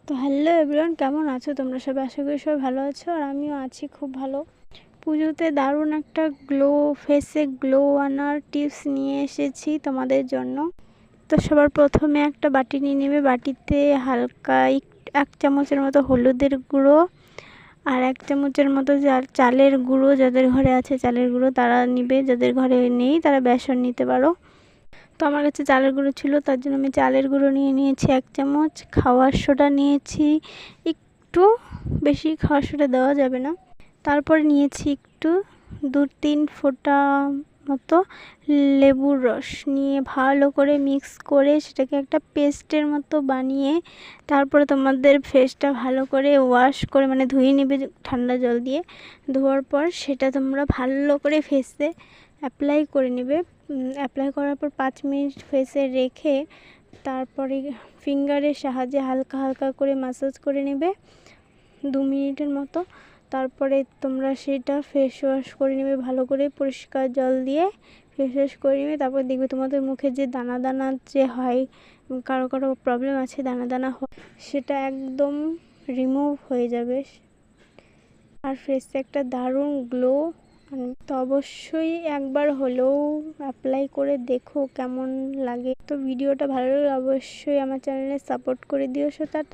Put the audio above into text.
তো hello everyone, কেমন আছো তোমরা সবাই? আশা করি সবাই ভালো আছো, আর আমিও আছি খুব ভালো। পুজোতে দারুণ একটা ফেসে গ্লো আনার টিপস নিয়ে এসেছি তোমাদের জন্য। তো সবার প্রথমে একটা বাটি নিয়ে নেবে। বাটিতে হালকা 1 চামচের মতো হলুদের গুঁড়ো, আর 1 চামচের মতো চালের গুঁড়ো, যাদের ঘরে আছে চালের গুঁড়ো তারা নিবে, যাদের ঘরে নেই তারা বেসন নিতে পারো। তো আমার কাছে চালের গুঁড়ো ছিল, তার জন্য আমি চালের গুঁড়ো নিয়ে নিয়েছি 1 চামচ। খাওয়ার সোডা নিয়েছি একটু বেশি, খাওয়ার সোডা দেওয়া যাবে না। তারপরে নিয়েছি একটু 2-3 ফোঁটা মতো লেবুর রস নিয়ে ভালো করে মিক্স করে সেটাকে একটা পেস্টের মতো বানিয়ে তারপরে তোমাদের ফেসটা ভালো করে ওয়াশ করে মানে ধুয়ে নেবে ঠান্ডা জল দিয়ে। ধোয়ার পর সেটা তোমরা ভালো করে ফেসে অ্যাপ্লাই করে নেবে। অ্যাপ্লাই করার পর 5 মিনিট ফেসে রেখে তারপরে ফিঙ্গারের সাহায্যে হালকা হালকা করে ম্যাসাজ করে নেবে 2 মিনিটের মতো। তারপরে তোমরা সেটা ফেস ওয়াশ করে নেবে ভালো করে, পরিষ্কার জল দিয়ে ফেস ওয়াশ করে নেবে। তারপর দেখবে তোমাদের মুখে যে দানা দানা যে হয়, কারো কারো প্রবলেম আছে দানা দানা হয়, সেটা একদম রিমুভ হয়ে যাবে আর ফেসে একটা দারুণ গ্লো। তো অবশ্যই একবার হলেও অ্যাপ্লাই করে দেখো কেমন লাগে। তো ভিডিওটা ভালো লাগলে অবশ্যই আমার চ্যানেলে সাপোর্ট করে দিও।